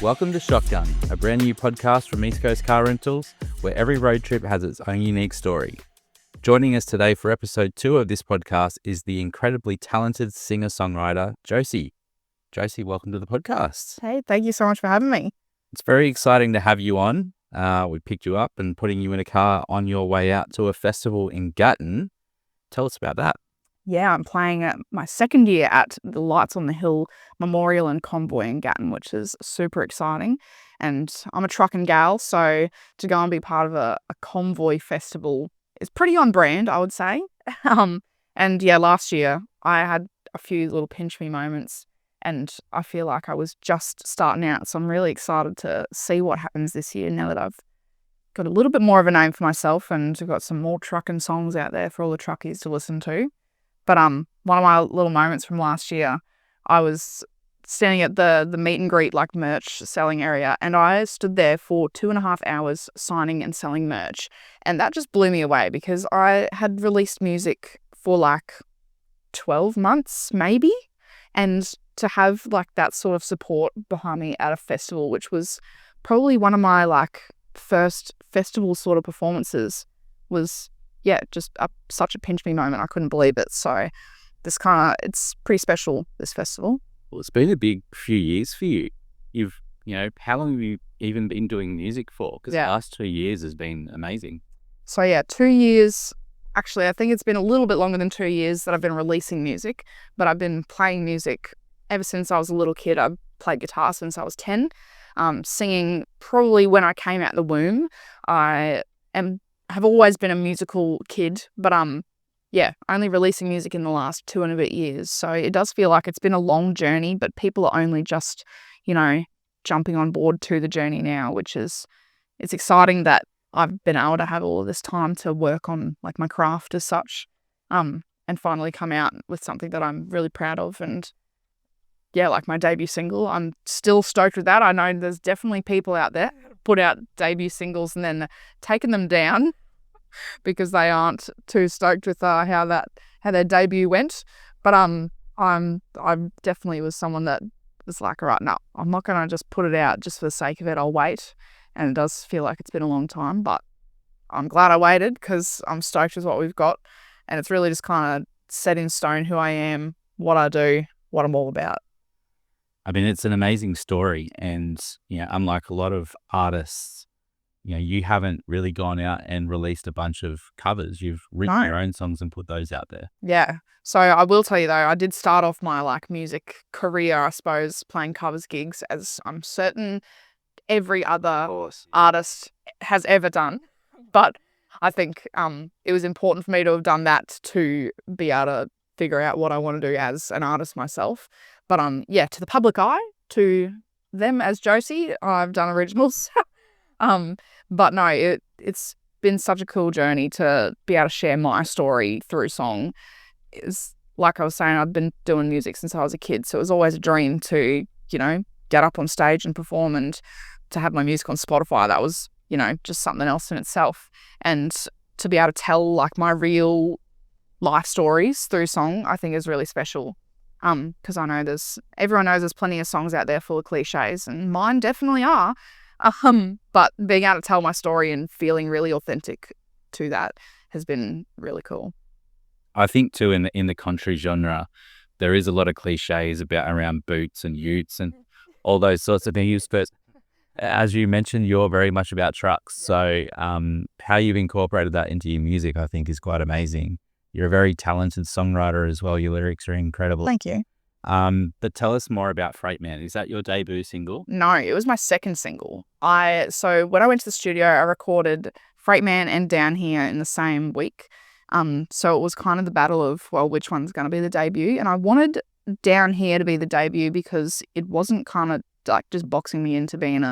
Welcome to Shotgun, a brand new podcast from East Coast Car Rentals, where every road trip has its own unique story. Joining us today for episode 2 of this podcast is the incredibly talented singer-songwriter, Josie. Josie, welcome to the podcast. Hey, thank you so much for having me. It's very exciting to have you on. We picked you up and putting you in a car on your way out to a festival in Gatton. Tell us about that. Yeah, I'm playing at my second year at the Lights on the Hill Memorial and Convoy in Gatton, which is super exciting. And I'm a truckin gal, so to go and be part of a convoy festival is pretty on brand, I would say. And yeah, last year I had a few little pinch me moments and I feel like I was just starting out. So I'm really excited to see what happens this year now that I've got a little bit more of a name for myself and I've got some more truckin songs out there for all the truckies to listen to. But one of my little moments from last year, I was standing at the meet and greet like merch selling area, and I stood there for 2.5 hours signing and selling merch, and that just blew me away because I had released music for like 12 months maybe, and to have like that sort of support behind me at a festival, which was probably one of my like first festival sort of performances, was just such a pinch me moment. I couldn't believe it. So it's pretty special, this festival. Well, it's been a big few years for you. How long have you even been doing music for? Because the last 2 years has been amazing. So 2 years. Actually, I think it's been a little bit longer than 2 years that I've been releasing music, but I've been playing music ever since I was a little kid. I've played guitar since I was 10. Singing probably when I came out the womb. Have always been a musical kid, but only releasing music in the last 2 and a bit years. So it does feel like it's been a long journey, but people are only just, jumping on board to the journey now, it's exciting that I've been able to have all of this time to work on like my craft as such, and finally come out with something that I'm really proud of. And like my debut single, I'm still stoked with that. I know there's definitely people out there put out debut singles and then taken them down because they aren't too stoked with how their debut went. But I definitely was someone that was like, all right, no, I'm not gonna just put it out just for the sake of it. I'll wait. And it does feel like it's been a long time, but I'm glad I waited because I'm stoked with what we've got, and it's really just kind of set in stone who I am, what I do, what I'm all about. I mean, it's an amazing story, and unlike a lot of artists, you haven't really gone out and released a bunch of covers. You've written your own songs and put those out there. Yeah. So I will tell you though, I did start off my like music career, I suppose, playing covers gigs, as I'm certain every other artist has ever done. But I think it was important for me to have done that to be able to figure out what I want to do as an artist myself. But to the public eye, to them as Josie, I've done originals. But no, it's been such a cool journey to be able to share my story through song. It's like I was saying, I've been doing music since I was a kid, so it was always a dream to, get up on stage and perform, and to have my music on Spotify. That was, just something else in itself. And to be able to tell like my real life stories through song, I think is really special. Because I know everyone knows there's plenty of songs out there full of cliches, and mine definitely are. But being able to tell my story and feeling really authentic to that has been really cool. I think too, in the country genre, there is a lot of cliches around boots and utes and all those sorts of things. But as you mentioned, you're very much about trucks. So how you've incorporated that into your music, I think, is quite amazing. You're a very talented songwriter as well. Your lyrics are incredible. Thank you. But tell us more about Freight Man. Is that your debut single? No, it was my second single. So when I went to the studio, I recorded Freight Man and Down Here in the same week. So it was kind of the battle of, which one's going to be the debut? And I wanted Down Here to be the debut because it wasn't kind of like just boxing me into being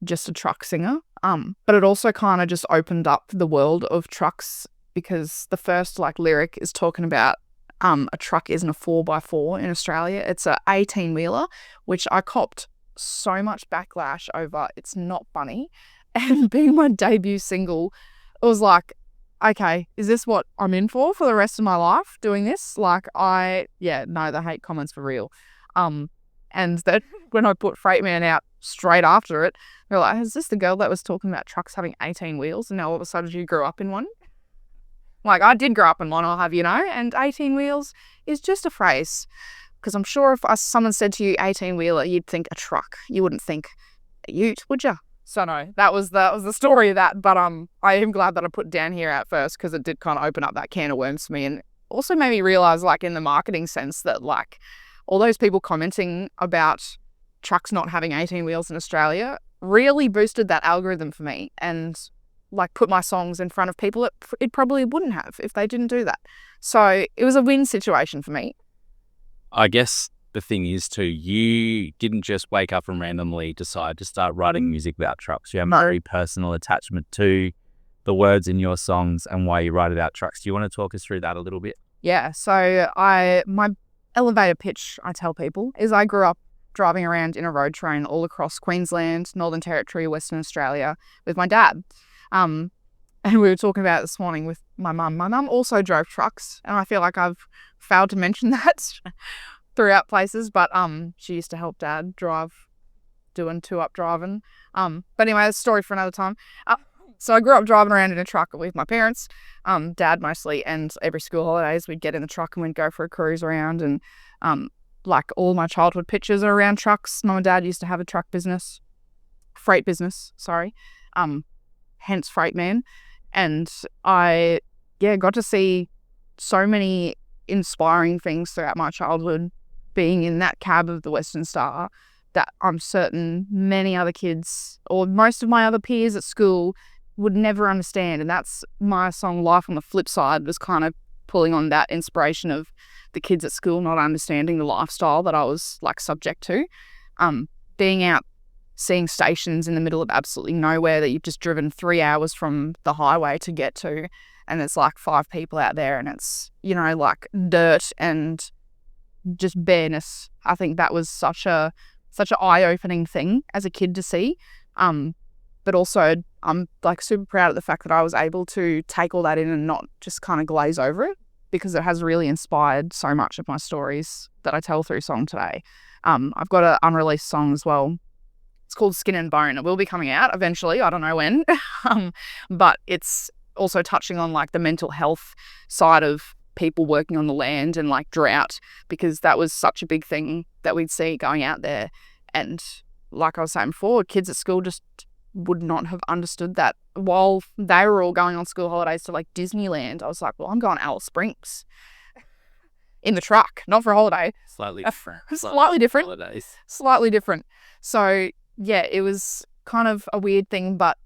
just a truck singer. But it also kind of just opened up the world of trucks, because the first like lyric is talking about a truck isn't a 4x4 in Australia. It's a 18-wheeler, which I copped so much backlash over. It's not funny. And being my debut single, it was like, okay, is this what I'm in for the rest of my life doing this? Like the hate comments for real. And that when I put Freight Man out straight after it, they're like, is this the girl that was talking about trucks having 18 wheels and now all of a sudden you grew up in one? Like, I did grow up in one, I'll have you know, and 18 wheels is just a phrase. Because I'm sure if someone said to you 18-wheeler, you'd think a truck. You wouldn't think a ute, would you? So no, that was the story of that. But I am glad that I put down here at first because it did kind of open up that can of worms for me and also made me realize, like, in the marketing sense that, like, all those people commenting about trucks not having 18 wheels in Australia really boosted that algorithm for me and, like, put my songs in front of people it probably wouldn't have if they didn't do that. So it was a win situation for me. I guess the thing is too, you didn't just wake up and randomly decide to start writing music about trucks. You have a very personal attachment to the words in your songs and why you write about trucks. Do you want to talk us through that a little bit? Yeah, so my elevator pitch, I tell people, is I grew up driving around in a road train all across Queensland, Northern Territory, Western Australia with my dad. And we were talking about it this morning with my mum. My mum also drove trucks, and I feel like I've failed to mention that throughout places, but she used to help Dad drive, doing two-up driving. But anyway, that's a story for another time. So I grew up driving around in a truck with my parents, Dad mostly, and every school holidays we'd get in the truck and we'd go for a cruise around, and like all my childhood pictures are around trucks. Mum and Dad used to have a truck business, freight business, sorry, hence Freight Man. And I, got to see so many inspiring things throughout my childhood being in that cab of the Western Star that I'm certain many other kids or most of my other peers at school would never understand. And that's my song Life on the Flip Side was kind of pulling on that inspiration of the kids at school not understanding the lifestyle that I was, like, subject to. Being out seeing stations in the middle of absolutely nowhere that you've just driven 3 hours from the highway to get to, and there's like 5 people out there and it's, you know, like dirt and just bareness. I think that was such a eye-opening thing as a kid to see. But also I'm, like, super proud of the fact that I was able to take all that in and not just kind of glaze over it, because it has really inspired so much of my stories that I tell through song today. I've got an unreleased song as well. It's called Skin and Bone. It will be coming out eventually. I don't know when. But it's also touching on, like, the mental health side of people working on the land and, like, drought, because that was such a big thing that we'd see going out there. And like I was saying before, kids at school just would not have understood that. While they were all going on school holidays to, like, Disneyland, I was like, well, I'm going to Alice Springs in the truck, not for a holiday. Slightly different. Slightly different. Holidays. Slightly different. So yeah, it was kind of a weird thing, but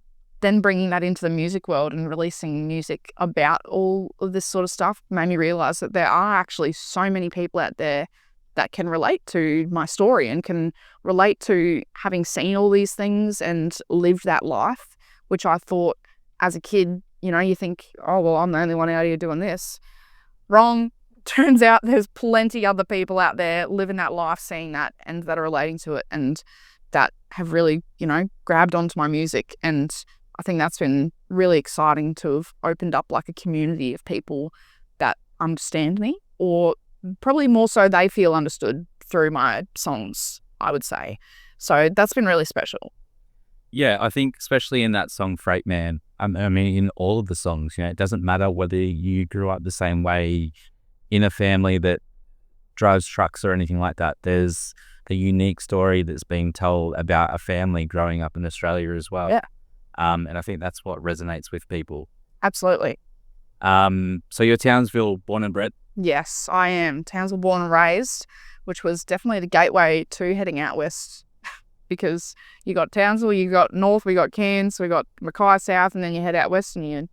then bringing that into the music world and releasing music about all of this sort of stuff made me realize that there are actually so many people out there that can relate to my story and can relate to having seen all these things and lived that life, which I thought as a kid, you know, you think, oh, well, I'm the only one out here doing this. Wrong. Turns out there's plenty other people out there living that life, seeing that, and that are relating to it, and that have really, you know, grabbed onto my music. And I think that's been really exciting to have opened up, like, a community of people that understand me, or probably more so they feel understood through my songs, I would say. So that's been really special. Yeah, I think especially in that song Freight Man, I mean, in all of the songs, you know, it doesn't matter whether you grew up the same way in a family that drives trucks or anything like that. There's a unique story that's being told about a family growing up in Australia as well. Yeah. And I think that's what resonates with people. Absolutely. So you're Townsville born and bred? Yes, I am. Townsville born and raised, which was definitely the gateway to heading out west, because you got Townsville, you got north, we got Cairns, we got Mackay south, and then you head out west and you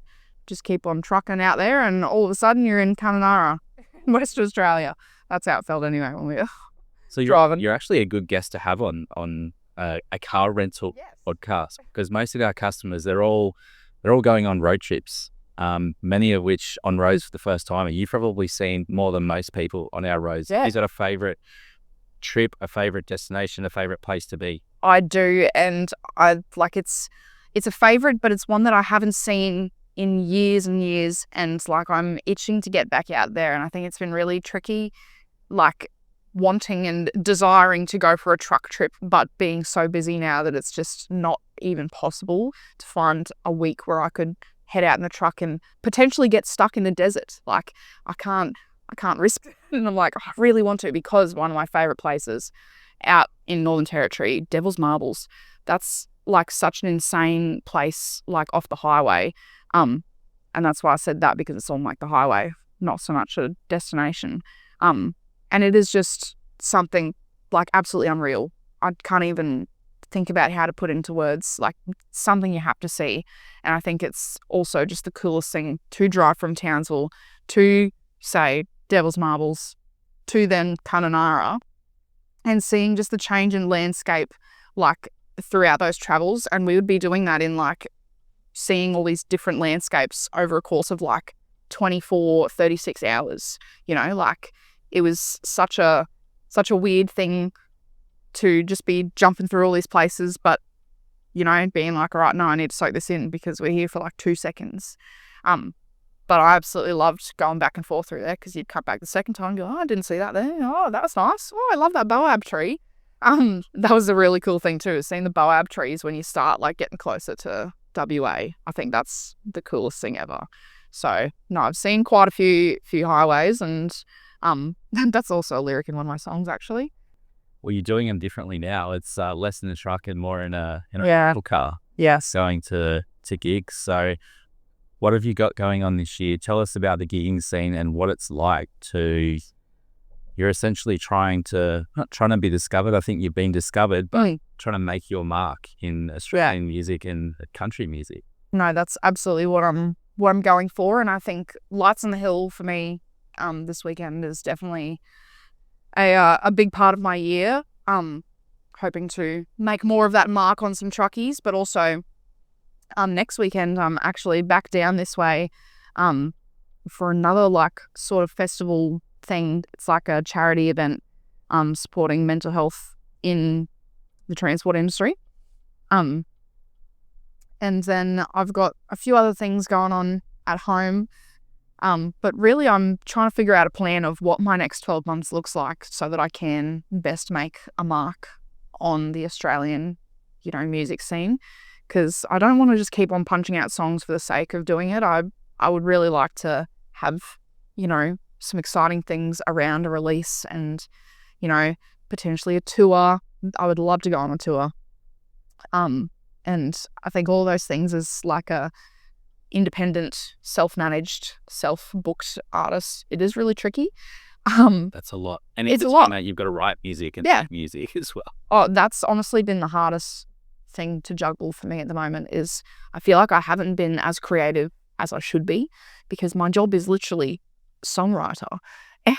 just keep on trucking out there, and all of a sudden you're in Kununurra, Western Australia. That's how it felt anyway when we were driving. You're actually a good guest to have on a car rental podcast, because most of our customers, they're all going on road trips. Many of which on roads for the first time. You've probably seen more than most people on our roads. Yeah. Is that a favourite trip, a favourite destination, a favourite place to be? I do, and I like it's a favourite, but it's one that I haven't seen in years and years, and like I'm itching to get back out there, and I think it's been really tricky. Like wanting and desiring to go for a truck trip, but being so busy now that it's just not even possible to find a week where I could head out in the truck and potentially get stuck in the desert. Like, I can't risk it. And I'm like, I really want to, because one of my favorite places out in Northern Territory, Devil's Marbles, that's like such an insane place, like off the highway. And that's why I said that, because it's on like the highway, not so much a destination. And it is just something like absolutely unreal. I can't even think about how to put into words, like something you have to see. And I think it's also just the coolest thing to drive from Townsville to, say, Devil's Marbles, to then Kununurra, and seeing just the change in landscape like throughout those travels. And we would be doing that in like seeing all these different landscapes over a course of like 24, 36 hours, you know, like it was such a weird thing to just be jumping through all these places, but, you know, being like, all right, no, I need to soak this in because we're here for like 2 seconds. But I absolutely loved going back and forth through there, because you'd come back the second time and go, oh, I didn't see that there. Oh, that was nice. Oh, I love that boab tree. That was a really cool thing too, seeing the boab trees when you start like getting closer to WA. I think that's the coolest thing ever. So no, I've seen quite a few highways, and that's also a lyric in one of my songs, actually. Well, you're doing them differently now. It's less in the truck and more in a Yeah. car. Yes. Going to gigs. So what have you got going on this year? Tell us about the gigging scene and what it's like to... You're essentially not trying to be discovered. I think you've been discovered, but trying to make your mark in Australian music and country music. No, that's absolutely what I'm going for. And I think Lights on the Hill for me this weekend is definitely a big part of my year. Hoping to make more of that mark on some truckies, but also next weekend I'm actually back down this way for another like sort of festival thing. It's like a charity event supporting mental health in the transport industry. And then I've got a few other things going on at home. But really I'm trying to figure out a plan of what my next 12 months looks like so that I can best make a mark on the Australian, you know, music scene. Because I don't want to just keep on punching out songs for the sake of doing it. I would really like to have, you know, some exciting things around a release and, you know, potentially a tour. I would love to go on a tour. And I think all those things as like a independent, self-managed, self-booked artist, it is really tricky. That's a lot. And it's a lot. Mate, you've got to write music and make music as well. Oh, that's honestly been the hardest thing to juggle for me at the moment. Is I feel like I haven't been as creative as I should be, because my job is literally songwriter,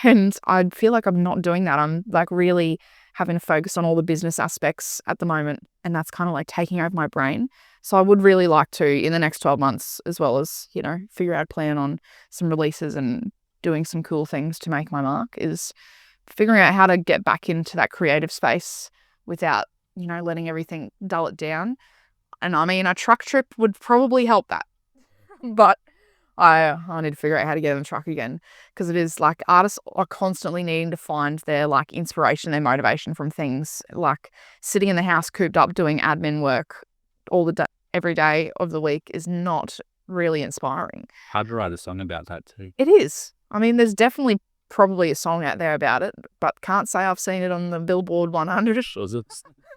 and I feel like I'm not doing that. I'm like really having to focus on all the business aspects at the moment, and that's kind of like taking over my brain. So I would really like to, in the next 12 months, as well as, you know, figure out a plan on some releases and doing some cool things to make my mark, is figuring out how to get back into that creative space without, you know, letting everything dull it down. And I mean, a truck trip would probably help that. But I need to figure out how to get in the truck again, because it is like artists are constantly needing to find their like inspiration, their motivation from things. Like sitting in the house cooped up doing admin work all the day, every day of the week is not really inspiring. Hard to write a song about that too. It is. I mean, there's definitely probably a song out there about it, but can't say I've seen it on the Billboard 100.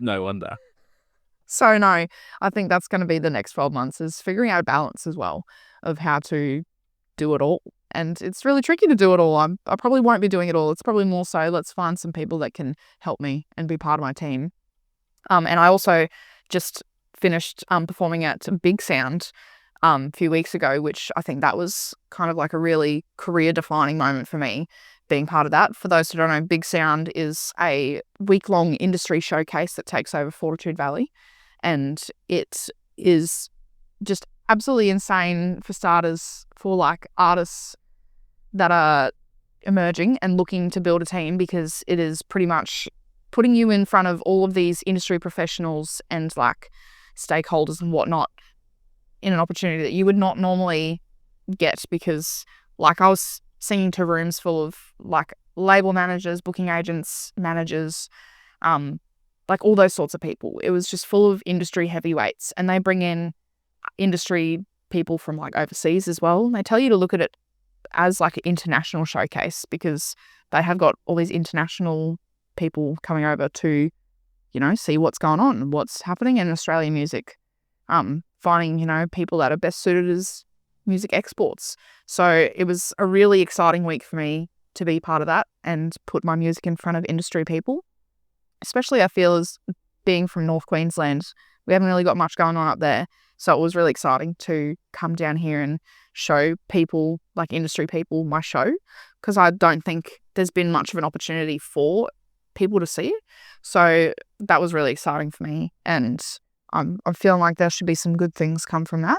No wonder. So no, I think that's going to be the next 12 months, is figuring out a balance as well of how to do it all. And it's really tricky to do it all. I probably won't be doing it all. It's probably more so let's find some people that can help me and be part of my team. And I also just finished performing at Big Sound a few weeks ago, which I think that was kind of like a really career-defining moment for me, being part of that. For those who don't know, Big Sound is a week-long industry showcase that takes over Fortitude Valley. And it is just absolutely insane, for starters, for like artists that are emerging and looking to build a team, because it is pretty much putting you in front of all of these industry professionals and like stakeholders and whatnot in an opportunity that you would not normally get, because like I was singing to rooms full of like label managers, booking agents, managers, like all those sorts of people. It was just full of industry heavyweights, and they bring in industry people from like overseas as well. They tell you to look at it as like an international showcase because they have got all these international people coming over to, you know, see what's going on, what's happening in Australian music, finding, you know, people that are best suited as music exports. So it was a really exciting week for me to be part of that and put my music in front of industry people. Especially I feel as being from North Queensland, we haven't really got much going on up there. So it was really exciting to come down here and show people, like industry people, my show, because I don't think there's been much of an opportunity for people to see it. So that was really exciting for me, and I'm feeling like there should be some good things come from that.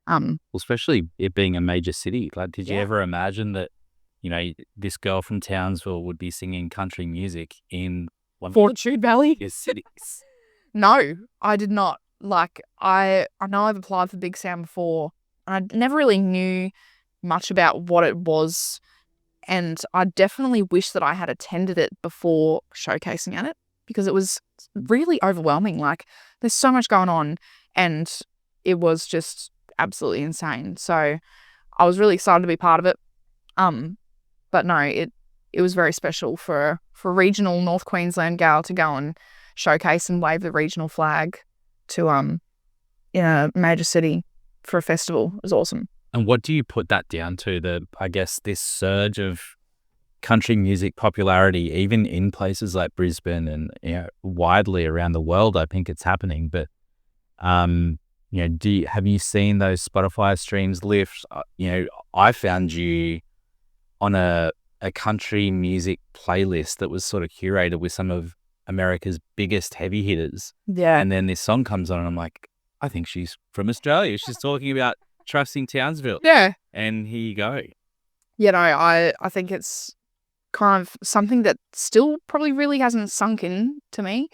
Well, especially it being a major city. Like, did you ever imagine that, you know, this girl from Townsville would be singing country music in one Fortitude Valley? of cities? No, I did not. Like, I know I've applied for Big Sound before, and I never really knew much about what it was, and I definitely wish that I had attended it before showcasing at it because it was really overwhelming. Like, there's so much going on, and it was just absolutely insane. So I was really excited to be part of it. But no, it was very special for regional North Queensland gal to go and showcase and wave the regional flag to in a major city for a festival. It was awesome. And what do you put that down to? I guess this surge of country music popularity, even in places like Brisbane and, you know, widely around the world. I think it's happening. But you know, have you seen those Spotify streams lift? You know, I found you on a country music playlist that was sort of curated with some of America's biggest heavy hitters. Yeah. And then this song comes on and I'm like, I think she's from Australia. She's talking about trusting Townsville. Yeah. And here you go. You know, I think it's kind of something that still probably really hasn't sunk in to me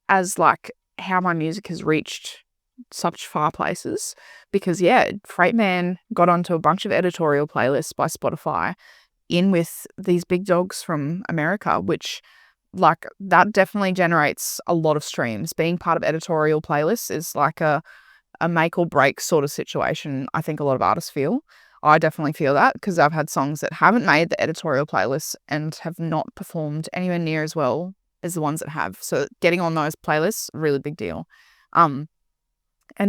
as like how my music has reached such far places. Because yeah, Freight Man got onto a bunch of editorial playlists by Spotify in with these big dogs from America, which like that definitely generates a lot of streams. Being part of editorial playlists is like a make or break sort of situation. I think a lot of artists feel. I definitely feel that because I've had songs that haven't made the editorial playlists and have not performed anywhere near as well as the ones that have. So getting on those playlists, really big deal. And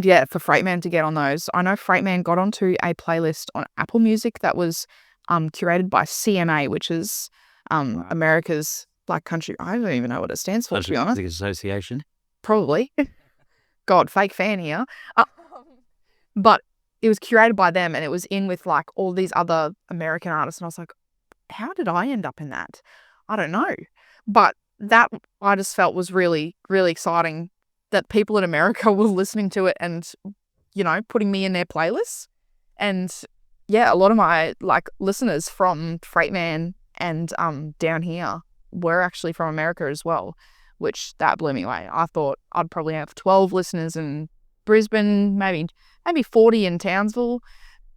yeah, for Freightman to get on those, I know Freightman got onto a playlist on Apple Music that was curated by CMA, which is Wow. America's like country. I don't even know what it stands for, to be honest. Music Association. Probably. God, fake fan here. But it was curated by them and it was in with like all these other American artists. And I was like, how did I end up in that? I don't know. But that I just felt was really, really exciting that people in America were listening to it and, you know, putting me in their playlists. And yeah, a lot of my like listeners from Freightman and down here were actually from America as well, which that blew me away. I thought I'd probably have 12 listeners in Brisbane, maybe 40 in Townsville,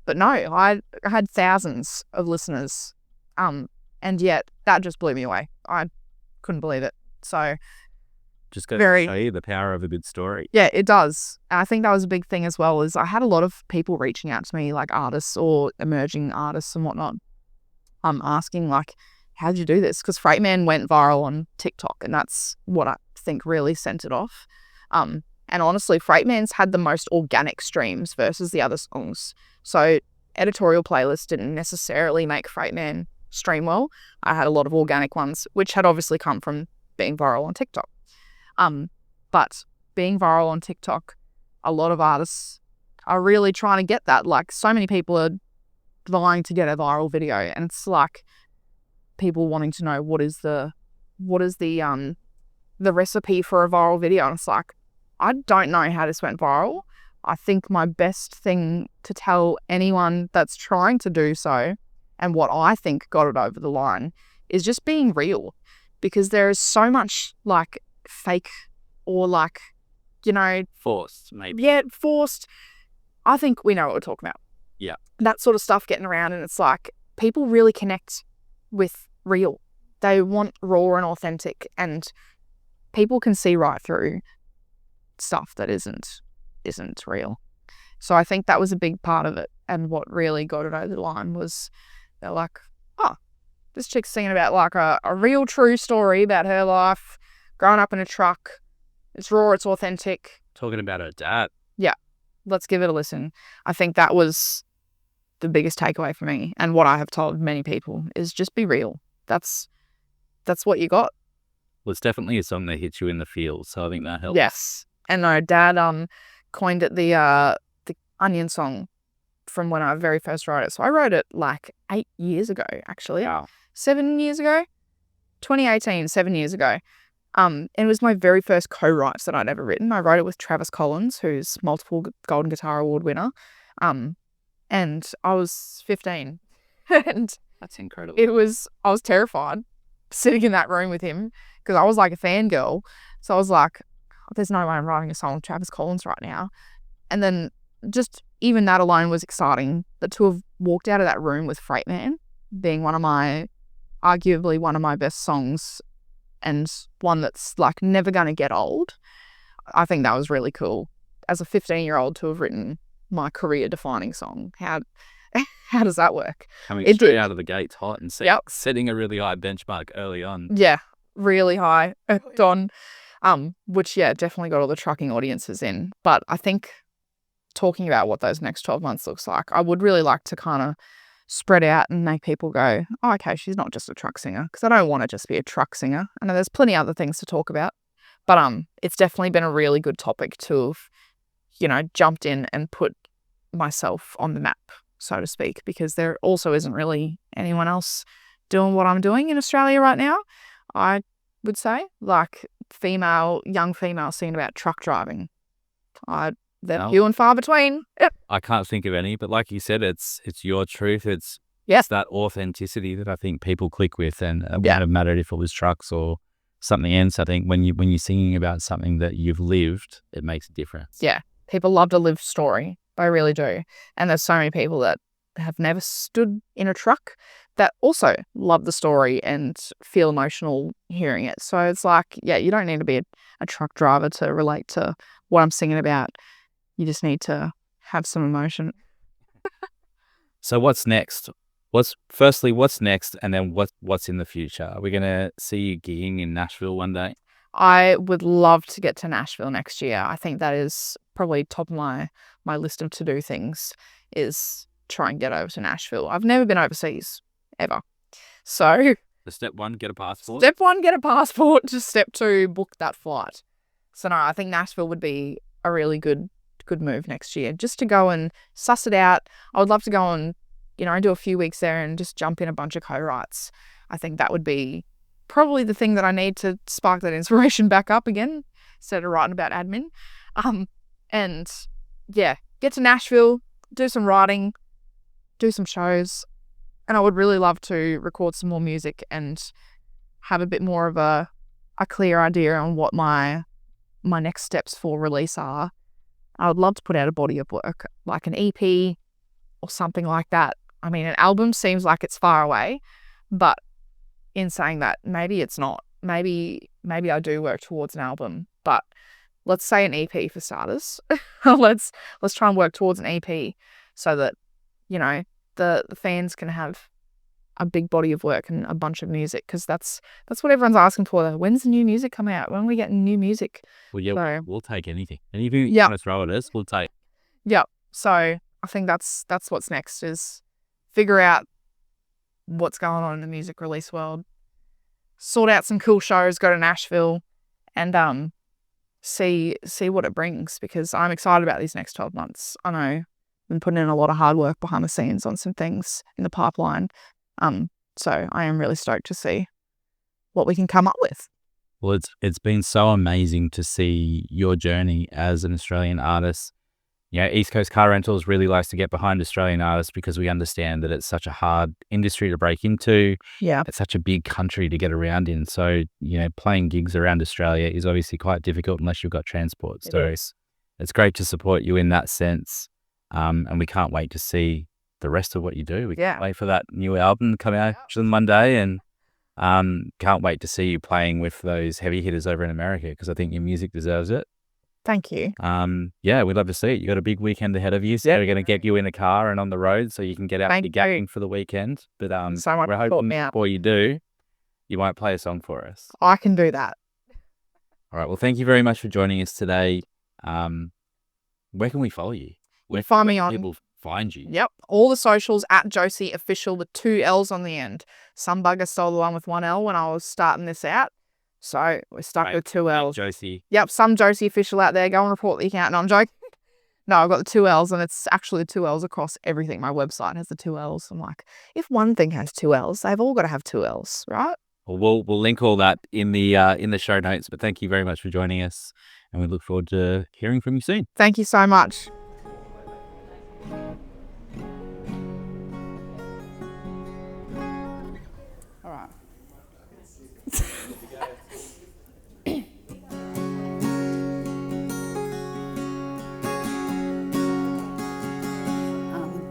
but no, I had thousands of listeners, and yet that just blew me away. I couldn't believe it. So just goes to show you the power of a good story. Yeah, it does. And I think that was a big thing as well. Is I had a lot of people reaching out to me, like artists or emerging artists and whatnot, asking like, how did you do this? Because Freightman went viral on TikTok, and that's what I think really sent it off. And honestly, Freightman's had the most organic streams versus the other songs. So editorial playlists didn't necessarily make Freightman stream well. I had a lot of organic ones, which had obviously come from being viral on TikTok. But being viral on TikTok, a lot of artists are really trying to get that. Like so many people are vying to get a viral video, and it's like people wanting to know what is the recipe for a viral video. And it's like, I don't know how this went viral. I think my best thing to tell anyone that's trying to do so, and what I think got it over the line, is just being real. Because there is so much like fake or like, you know, forced, maybe. Yeah, forced. I think we know what we're talking about. Yeah. That sort of stuff getting around, and it's like people really connect with real. They want raw and authentic, and people can see right through stuff that isn't real. So I think that was a big part of it. And what really got it over the line was they're like, oh, this chick's singing about like a real true story about her life, growing up in a truck. It's raw, it's authentic. Talking about her dad. Yeah, let's give it a listen. I think that was the biggest takeaway for me, and what I have told many people is just be real. That's what you got. Well, it's definitely a song that hits you in the feels, so I think that helps. Yes, and no, Dad coined it the Onion song from when I very first wrote it. So I wrote it like 8 years ago, actually. Wow. 7 years ago, 2018, 7 years ago. And it was my very first co-write that I'd ever written. I wrote it with Travis Collins, who's multiple Golden Guitar Award winner. And I was 15. And that's incredible. I was terrified sitting in that room with him because I was like a fangirl. So I was like, there's no way I'm writing a song with Travis Collins right now. And then just even that alone was exciting. But to have walked out of that room with Freight Man being arguably one of my best songs and one that's like never going to get old, I think that was really cool. As a 15-year-old to have written my career-defining song, how does that work? Coming straight out of the gates hot and setting a really high benchmark early on. Yeah, really high. Which, definitely got all the trucking audiences in. But I think talking about what those next 12 months looks like, I would really like to kind of spread out and make people go, oh, okay, she's not just a truck singer, because I don't want to just be a truck singer. I know there's plenty other things to talk about, but it's definitely been a really good topic to have, jumped in and put myself on the map, so to speak, because there also isn't really anyone else doing what I'm doing in Australia right now. I would say, like young female singing about truck driving. They're few and far between. Yep. I can't think of any, but like you said, it's your truth. It's that authenticity that I think people click with, and it wouldn't have mattered if it was trucks or something else. I think when you're singing about something that you've lived, it makes a difference. Yeah, people love a lived story. They really do. And there's so many people that have never stood in a truck that also love the story and feel emotional hearing it. So it's like, you don't need to be a truck driver to relate to what I'm singing about. You just need to have some emotion. So what's next? What's next, and then what's in the future? Are we going to see you gigging in Nashville one day? I would love to get to Nashville next year. I think that is probably top of my list of to-do things, is try and get over to Nashville. I've never been overseas, ever. So the step one, get a passport. Step one, get a passport. Just step two, book that flight. So no, I think Nashville would be a really good move next year, just to go and suss it out. I would love to go and, do a few weeks there and just jump in a bunch of co-writes. I think that would be probably the thing that I need to spark that inspiration back up again, instead of writing about admin. And get to Nashville, do some writing, do some shows. And I would really love to record some more music and have a bit more of a clear idea on what my next steps for release are. I would love to put out a body of work, like an EP or something like that. I mean, an album seems like it's far away, but in saying that, maybe it's not. Maybe I do work towards an album, but let's say an EP for starters. let's try and work towards an EP so that, the fans can have a big body of work and a bunch of music, because that's what everyone's asking for. When's the new music come out? When are we getting new music? Well, we'll take anything. Anything you want to throw at us, we'll take. Yeah. So I think that's what's next, is figure out what's going on in the music release world, sort out some cool shows, go to Nashville, and see what it brings, because I'm excited about these next 12 months. I know I've been putting in a lot of hard work behind the scenes on some things in the pipeline. So I am really stoked to see what we can come up with. Well, it's been so amazing to see your journey as an Australian artist. East Coast Car Rentals really likes to get behind Australian artists because we understand that it's such a hard industry to break into. Yeah. It's such a big country to get around in. So, playing gigs around Australia is obviously quite difficult unless you've got transport. So it's great to support you in that sense. And we can't wait to see the rest of what you do. We can't wait for that new album to come out on Monday, and Can't wait to see you playing with those heavy hitters over in America because I think your music deserves it. Thank you. Yeah, we'd love to see it. You got a big weekend ahead of you, so we're going to get you in the car and on the road so you can get out to Gatton for the weekend. But So much we're for hoping me out. before you do, you might play a song for us. I can do that. All right. Well, thank you very much for joining us today. Where can we follow you? Where Find me can on. people find you? Yep, all the socials at Josie Official with 2 L's on the end. Some bugger stole the one with 1 L when I was starting this out, so we're stuck with 2 L's. Josie. Yep, some Josie Official out there. Go and report the account. No, I'm joking. No, I've got the 2 L's, and it's actually 2 L's across everything. My website has the 2 L's. I'm like, if one thing has 2 L's, they've all got to have 2 L's, right? Well, we'll link all that in the show notes. But thank you very much for joining us, and we look forward to hearing from you soon. Thank you so much. All right.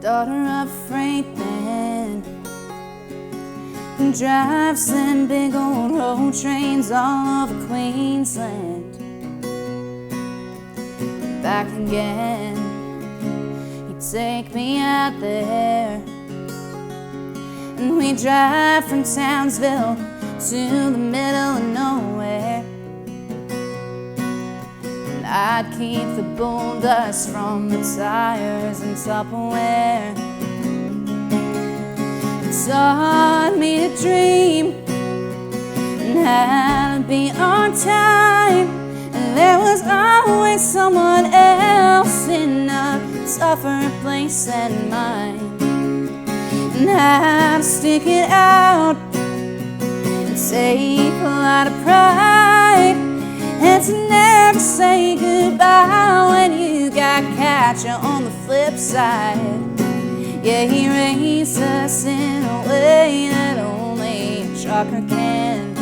Daughter of a freight man who drives them big old road trains all over Queensland. Back again, he'd take me out there, and we drive from Townsville to the middle of nowhere. I'd keep the bull dust from the tires and Tupperware. It taught me to dream and how to be on time, and there was always someone else in a tougher place than mine, and how to stick it out and take a lot of pride, and to never say goodbye when you got catcher on the flip side. Yeah, he raised us in a way that only a trucker can.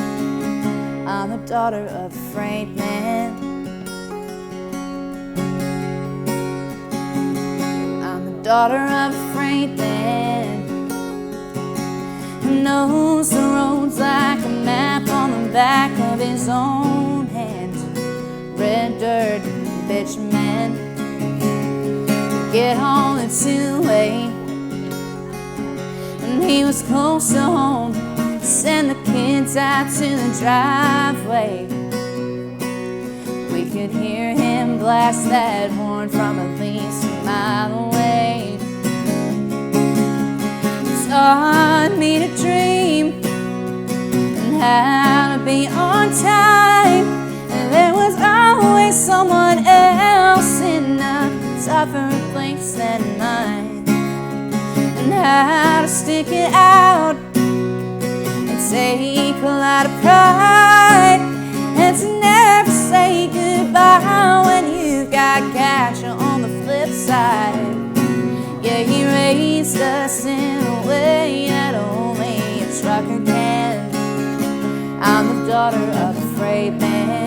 I'm the daughter of a freight man. I'm the daughter of a freight man who knows the roads like a map on the back of his own hand. Red dirt, bitumen, get home in 2-way. And he was close to home, send the kids out to the driveway. We could hear him blast that horn from at least a mile away. He taught me to dream and how to be on time, and there was always someone else in a tougher place than mine, and how to stick it out and take a lot of pride, and to never say goodbye when you got catcher on the flip side. Yeah, he raised us in a way that only a trucker can. I'm the daughter of a freight man.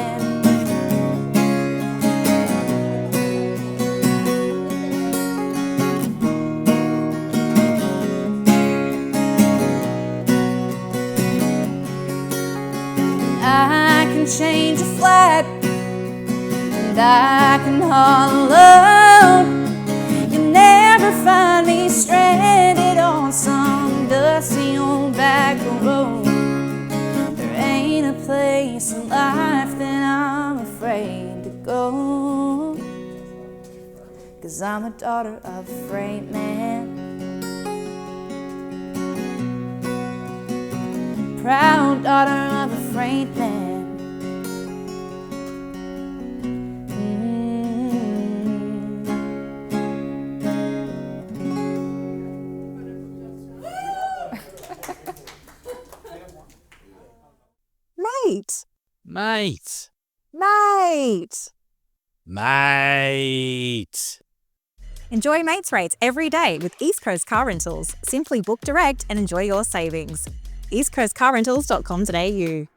I can change a flat, and I can haul a load. You'll never find me stranded on some dusty old back road. There ain't a place in life that I'm afraid to go, 'cause I'm a daughter of a freight man. Proud daughter of a freight man. Mate! Mate! Mate! Mate! Enjoy Mates rates every day with East Coast Car Rentals. Simply book direct and enjoy your savings. eastcoastcarrentals.com.au